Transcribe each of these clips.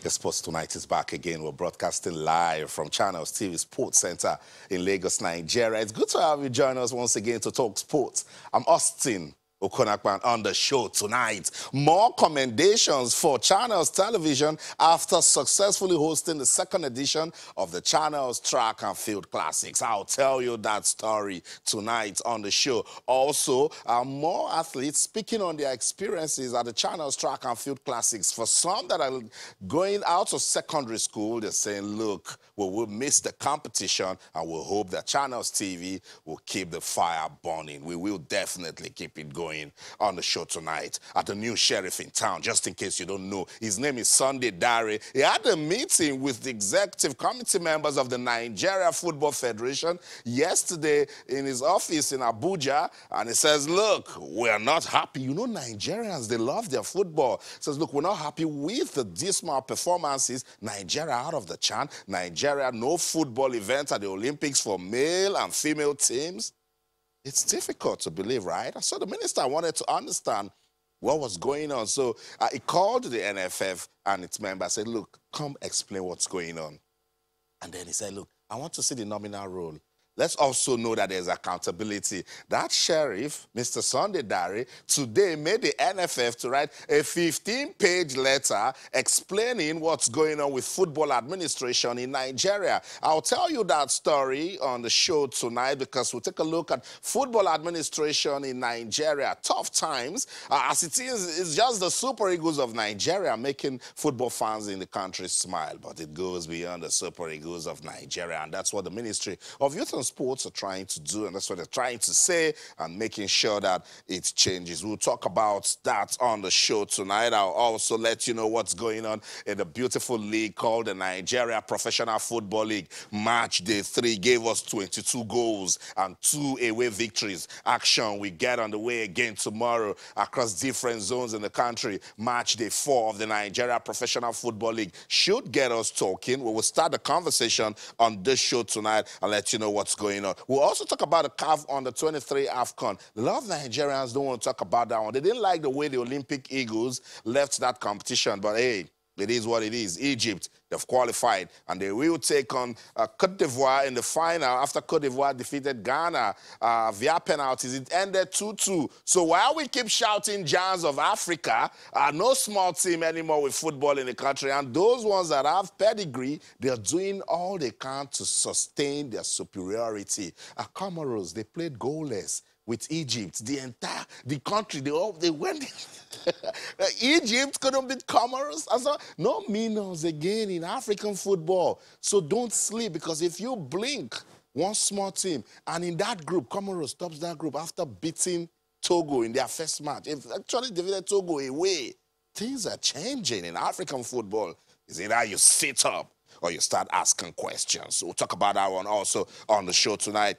The Sports Tonight is back again. We're broadcasting live from Channels TV Sports Center in Lagos, Nigeria. It's good to have you join us once again to talk sports. I'm Austin Okonakpan on the show tonight. More commendations for Channels Television after successfully hosting the second edition of the Channels Track and Field Classics. I'll tell you that story tonight on the show. Also, more athletes speaking on their experiences at the Channels Track and Field Classics. For some that are going out of secondary school, they're saying, look, we will miss the competition and we'll hope that Channels TV will keep the fire burning. We will definitely keep it going on the show tonight. At the new sheriff in town, just in case you don't know, his name is Sunday Dare. He had a meeting with the executive committee members of the Nigeria Football Federation yesterday in his office in Abuja, and he says, look, we're not happy. You know, Nigerians, they love their football. He says, look, we're not happy with the dismal performances. Nigeria out of the CHAN. Nigeria, no football event at the Olympics for male and female teams. It's difficult to believe, right? So the minister wanted to understand what was going on. So he called the NFF and its members, said, look, come explain what's going on. And then he said, look, I want to see the nominal role. Let's also know that there's accountability. That sheriff, Mr. Sunday Dare, today made the NFF to write a 15-page letter explaining what's going on with football administration in Nigeria. I'll tell you that story on the show tonight because we'll take a look at football administration in Nigeria. Tough times. As it is, it's just the Super Eagles of Nigeria making football fans in the country smile. But it goes beyond the Super Eagles of Nigeria, and that's what the Ministry of Youth and Sports are trying to do, and that's what they're trying to say, and making sure that it changes. We'll talk about that on the show tonight. I'll also let you know what's going on in the beautiful league called the Nigeria Professional Football League. Match day 3 gave us 22 goals and 2 away victories. Action we get on the way again tomorrow across different zones in the country. Match day 4 of the Nigeria Professional Football League should get us talking. We will start the conversation on this show tonight and let you know what's going on. We'll also talk about the CAF on the 23 AFCON. A lot of Nigerians don't want to talk about that one. They didn't like the way the Olympic Eagles left that competition, but hey, it is what it is. Egypt, they've qualified, and they will take on Cote d'Ivoire in the final after Cote d'Ivoire defeated Ghana via penalties. It ended 2-2. So while we keep shouting Giants of Africa, no small team anymore with football in the country, and those ones that have pedigree, they're doing all they can to sustain their superiority. Comoros, they played goalless with Egypt. The country, they went. Egypt couldn't beat Comoros. No minnows again in African football. So don't sleep, because if you blink, one small team, and in that group, Comoros tops that group after beating Togo in their first match. If actually defeated Togo away, things are changing in African football. Is either you sit up or you start asking questions. So we'll talk about that one also on the show tonight.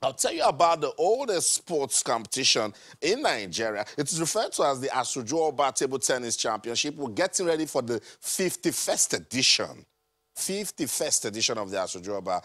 I'll tell you about the oldest sports competition in Nigeria. It is referred to as the Asuju Oba Table Tennis Championship. We're getting ready for the 51st edition. 51st edition of the Asuju Oba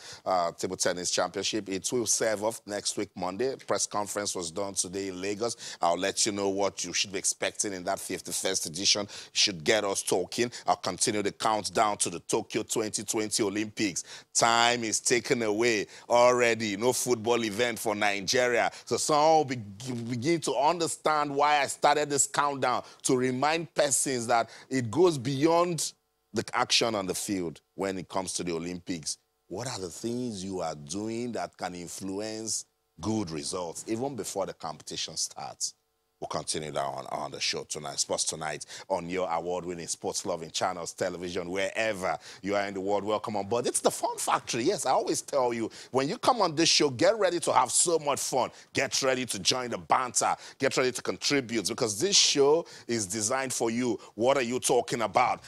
Table Tennis Championship. It will serve off next week, Monday. Press conference was done today in Lagos. I'll let you know what you should be expecting in that 51st edition. Should get us talking. I'll continue the countdown to the Tokyo 2020 Olympics. Time is taken away already. No football event for Nigeria. So some will begin to understand why I started this countdown, to remind persons that it goes beyond the action on the field when it comes to the Olympics. What are the things you are doing that can influence good results even before the competition starts? We'll continue that on the show tonight. Sports Tonight on your award-winning sports-loving Channels Television, wherever you are in the world. Welcome on board. It's the Fun Factory. Yes, I always tell you, when you come on this show, get ready to have so much fun. Get ready to join the banter. Get ready to contribute, because this show is designed for you. What are you talking about?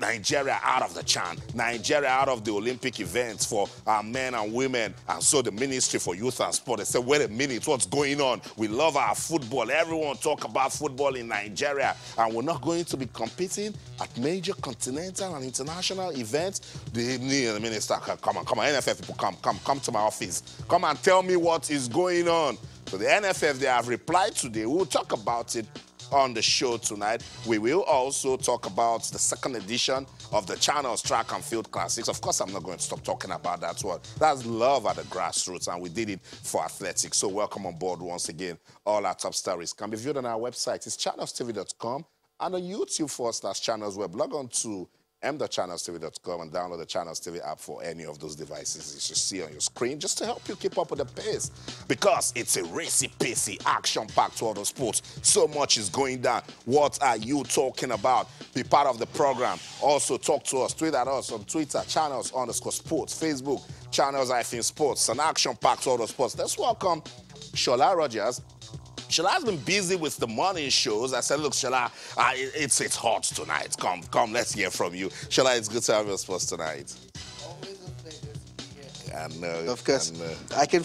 Nigeria out of the CHAN. Nigeria out of the Olympic events for our men and women. And so the Ministry for Youth and Sport, they said, wait a minute, what's going on? We love our football. Everyone talk about football in Nigeria, and we're not going to be competing at major continental and international events. The minister, come on, NFF people, come to my office. Come and tell me what is going on. So the NFF, they have replied today. We'll talk about it on the show tonight. We will also talk about the second edition of the Channels Track and Field Classics. Of course, I'm not going to stop talking about that one. That's love at the grassroots, and we did it for athletics. So welcome on board once again. All our top stories can be viewed on our website. It's channelstv.com, and on YouTube /Channels Web. Log on to m.channelstv.com and download the Channels TV app for any of those devices you should see on your screen, just to help you keep up with the pace, because it's a racy-pacey, action-packed world of sports. So much is going down. What are you talking about? Be part of the program. Also, talk to us. Tweet at us on Twitter, Channels_Sports, Facebook, Channels-Sports, an action-packed world of sports. Let's welcome Shola Rogers. Shola has been busy with the morning shows. I said, look, Shola, it's hot tonight. Come, let's hear from you. Shola, it's good to have you on sports tonight. Always a pleasure to be here. I know. Of course, I can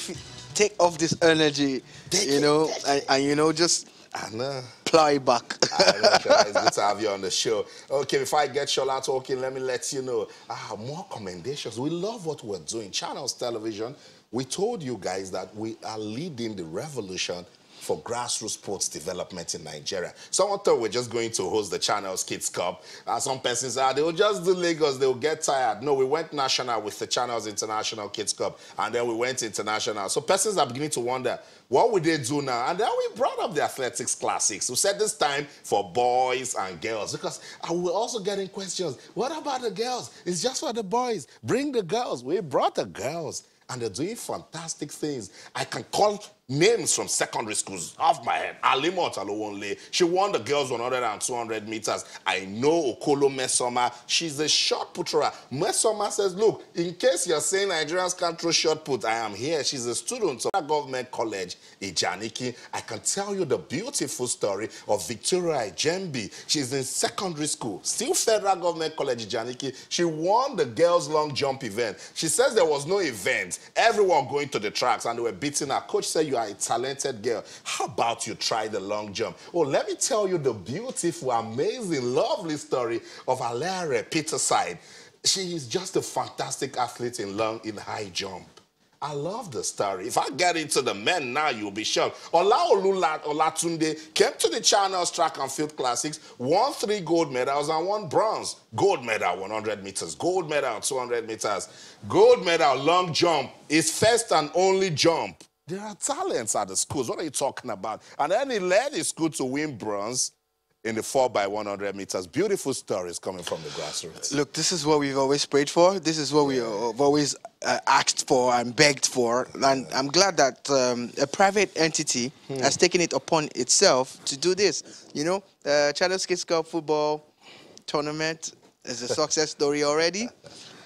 take off this energy, and just plow it back. I know, Shola, it's good to have you on the show. Okay, before I get Shola talking, let me let you know, more commendations. We love what we're doing. Channels Television, we told you guys that we are leading the revolution for grassroots sports development in Nigeria. Someone thought we're just going to host the Channels Kids Cup. Some persons said, they'll just do Lagos, they'll get tired. No, we went national with the Channels International Kids Cup, and then we went international. So persons are beginning to wonder, what would they do now? And then we brought up the athletics classics. We said this time for boys and girls, because we're also getting questions. What about the girls? It's just for the boys. Bring the girls. We brought the girls, and they're doing fantastic things. I can call names from secondary schools off my head. Alimot Alowonle, she won the girls 100 and 200 meters. I know Okolo Mesoma, she's a shot putter. Mesoma says, look, in case you're saying Nigerians can't throw shot put, I am here. She's a student of Government College, Ijaniki. I can tell you the beautiful story of Victoria Ijembi. She's in secondary school, still Federal Government College, Ijaniki. She won the girls' long jump event. She says there was no event. Everyone going to the tracks, and they were beating her. Coach said, you are a talented girl. How about you try the long jump? Oh, let me tell you the beautiful, amazing, lovely story of Alere Peterside. She is just a fantastic athlete in high jump. I love the story. If I get into the men now, you'll be shocked. Olaolu Olatunde came to the Channels Track and Field Classics, won 3 gold medals and 1 bronze. Gold medal 100 meters, gold medal 200 meters, gold medal long jump, his first and only jump. There are talents at the schools. What are you talking about? And then he led his school to win bronze in the 4x100 meters. Beautiful stories coming from the grassroots. Look, this is what we've always prayed for. This is what we have always asked for and begged for. And I'm glad that a private entity has taken it upon itself to do this. You know, Channels Kids Cup football tournament is a success story already.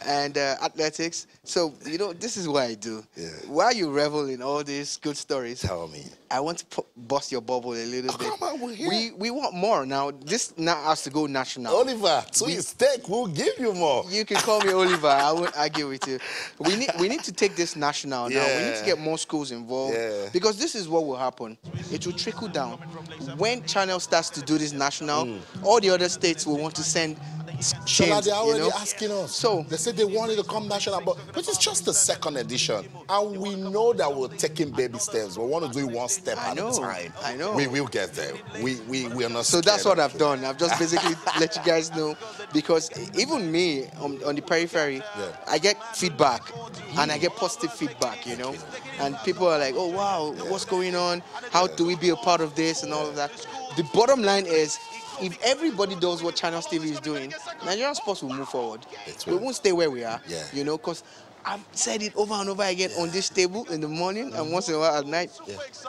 And athletics. So, you know, this is what I do. Yeah. While you revel in all these good stories, tell me. I want to bust your bubble a little bit. Come on, we're here. We want more now. This now has to go national. Oliver, twist steak, we'll give you more. You can call me Oliver. I won't argue with you. We need to take this national now. We need to get more schools involved because this is what will happen. It will trickle down. When Channel starts to do this national, all the other states will want to send. Shola, they're already asking us. So they said they wanted to come national, but it's just the second edition, and we know that we're taking baby steps. We want to do it one step at a time. I know. We will get there. We are not. So that's what I've done. I've just basically let you guys know, because even me on the periphery, I get feedback, and I get positive feedback. You know, and people are like, "Oh wow, what's going on? How do we be a part of this and all of that?" The bottom line is, if everybody does what Channels TV is doing, Nigerian sports will move forward. We won't stay where we are, you know, because I've said it over and over again on this table in the morning and once in a while at night.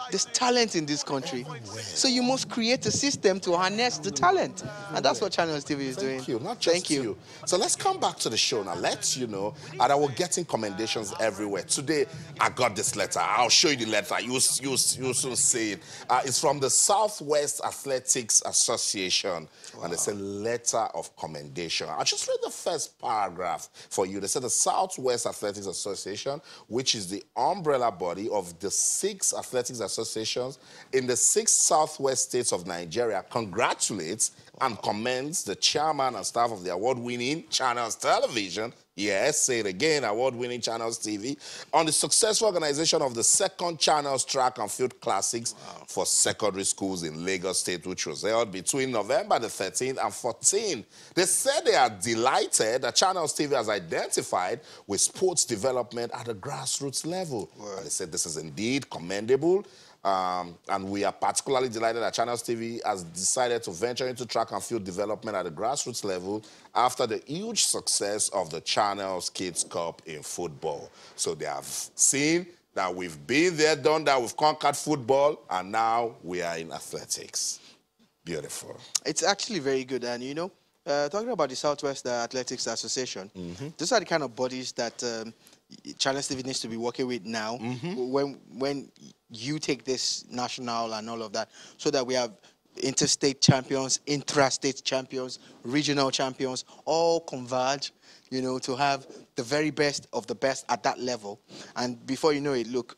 There's talent in this country. So you must create a system to harness the talent. And that's what Channels TV is doing. Thank you. Not just you. So let's come back to the show now. Let you know that we're getting commendations everywhere. Today, I got this letter. I'll show you the letter. You'll soon see it. It's from the Southwest Athletics Association. Wow. And it's a letter of commendation. I'll just read the first paragraph for you. They said the Southwest Athletics Association, which is the umbrella body of the 6 athletics associations in the 6 southwest states of Nigeria, congratulates and commends the chairman and staff of the award-winning Channels Television, Yes, say it again, award-winning Channels TV on the successful organization of the second Channels Track and Field Classics for secondary schools in Lagos State, which was held between November the 13th and 14th. They said they are delighted that Channels TV has identified with sports development at a grassroots level. And they said this is indeed commendable. And we are particularly delighted that Channels TV has decided to venture into track and field development at the grassroots level after the huge success of the Channels Kids Cup in football. So they have seen that we've been there, done that, we've conquered football, and now we are in athletics. Beautiful. It's actually very good. And, you know, talking about the Southwest Athletics Association, these are the kind of bodies that Channels TV needs to be working with now when you take this national and all of that, so that we have interstate champions, intrastate champions, regional champions, all converge, you know, to have the very best of the best at that level. And before you know it, look,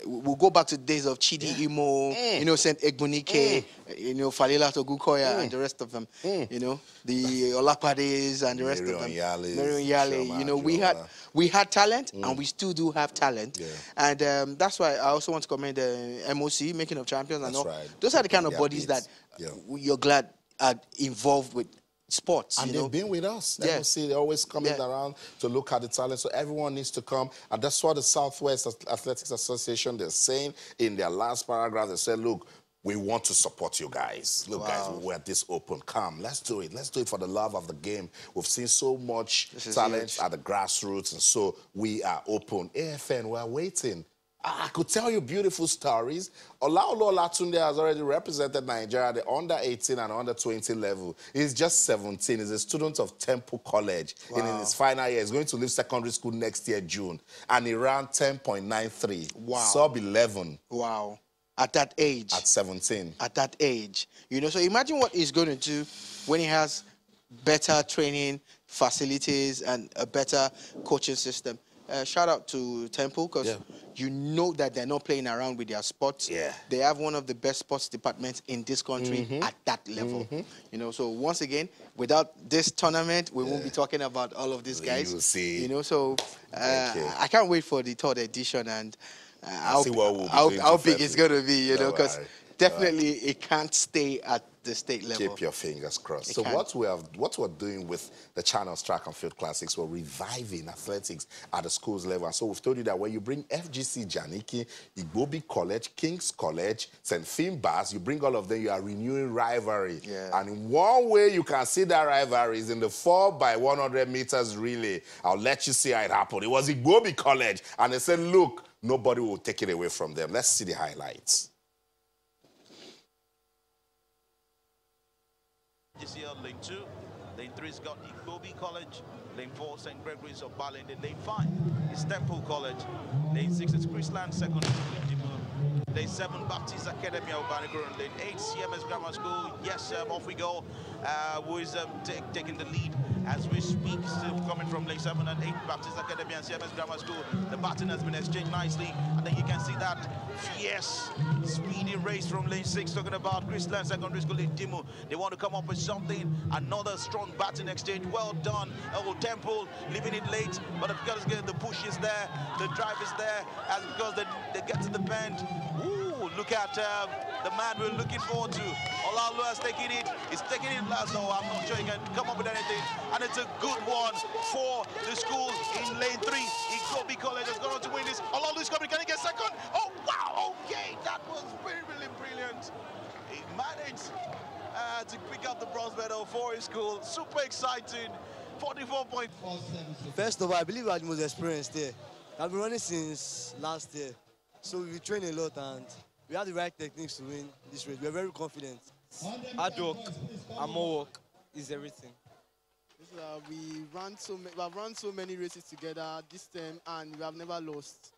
we'll go back to the days of Chidi Imo, you know, St. Egbunike, you know, Falila Togukoya and the rest of them, you know, the Olapades and the rest of them. Marion Yale, you know, we had talent and we still do have talent. And that's why I also want to commend the MOC, Making of Champions, and all. Those are the kind of bodies that you're glad are involved with sports. And they've been with us. See, they're always coming around to look at the talent. So everyone needs to come. And that's what the Southwest Athletics Association, they're saying in their last paragraph. They said, look, we want to support you guys. Look, guys, we're this open. Come, let's do it. Let's do it for the love of the game. We've seen so much talent at the grassroots, and so we are open. AFN, we're waiting. I could tell you beautiful stories. Olaolo Olatunde has already represented Nigeria at the under-18 and under-20 level. He's just 17. He's a student of Temple College. And in his final year, he's going to leave secondary school next year, June. And he ran 10.93. Wow. Sub 11. Wow. At that age. At 17. At that age. You know, so imagine what he's going to do when he has better training facilities and a better coaching system. Shout out to Temple, because you know that they're not playing around with their sports. They have one of the best sports departments in this country at that level. You know, so once again, without this tournament, we won't be talking about all of these guys. You'll see. You know, so I can't wait for the third edition, and how big it's going to be, you know, because definitely it can't stay at the state level. Keep your fingers crossed. So what we're doing with the Channels Track and Field Classics, we're reviving athletics at the schools level. And so we've told you that when you bring FGC Janiki, Igbobi College, King's College, St. Finbarrs, you bring all of them, you are renewing rivalry. And in one way you can see that rivalry is in the 4x100 meters relay. I'll let you see how it happened. It was Igbobi College, and they said, look, nobody will take it away from them. Let's see the highlights. GCL Lane 2, Lane 3's got Igbobi College, Lane 4 St. Gregory's of Ballin, Lane 5 is Temple College, Lane 6 is Chrisland Secondary School, Lane 7 Baptist Academy of Banigurun, Lane 8 CMS Grammar School. Yes, off we go. Who is taking the lead as we speak, still coming from Lane 7 and 8 Baptist Academy and CMS Grammar School. The baton has been exchanged nicely, and then you can see that fierce, speedy race from Lane 6, talking about Chrisland Secondary School in Dimu. They want to come up with something, another strong baton exchange. Well done, Old Temple, leaving it late, but because the push is there, the drive is there, as because they get to the bend. Ooh, look at the man we're looking forward to. Olaolu has taken it. He's taking it last. No, I'm not sure he can come up with anything. And it's a good one for the school in Lane 3. Igbobi College has gone on to win this. Olaolu is coming. Can he get second? Oh, wow. Okay, that was really brilliant. He managed to pick up the bronze medal for his school. Super exciting. 44 points. First of all, I believe we are the most experienced there. I've been running since last year. So we train a lot and we have the right techniques to win this race. We're very confident. Hard work and more work is everything. We have run so many races together this term and we have never lost.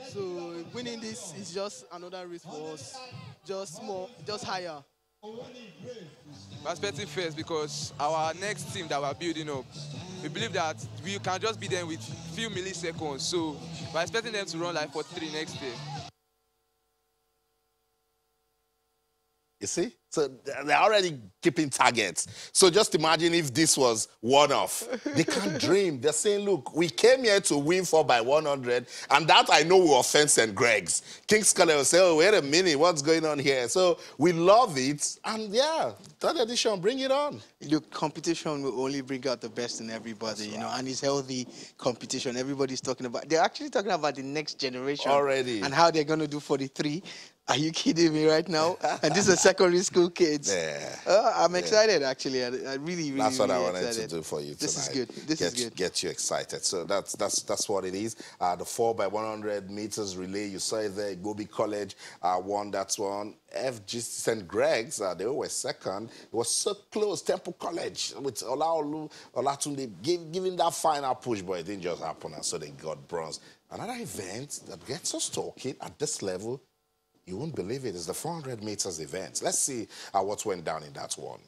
So winning this is just another race for us, just higher. We're expecting first because our next team that we're building up, we believe that we can just beat them with few milliseconds. So we're expecting them to run like 43 next year. You see? So they're already keeping targets. So just imagine if this was one-off. They can't dream. They're saying, look, we came here to win 4x100, and that I know will offend St. Greg's. King's College will say, oh, wait a minute, what's going on here? So we love it, and yeah, third edition, bring it on. Look, competition will only bring out the best in everybody, you know, and it's healthy competition. Everybody's talking about, they're actually talking about the next generation. Already. And how they're going to do 43. Are you kidding me right now? And these are secondary school kids. Yeah. I'm excited, actually. I really, really, That's what really I wanted excited. to do for you tonight. This is good. This is good. Get you excited. So that's what it is. The 4x100 meters relay, you saw it there. Gobi College won that one. FG St. Greg's, they were second. It was so close. Temple College with Olatunde giving that final push, but it didn't just happen, and so they got bronze. Another event that gets us talking at this level, you won't believe it, is the 400 meters event. Let's see what went down in that one.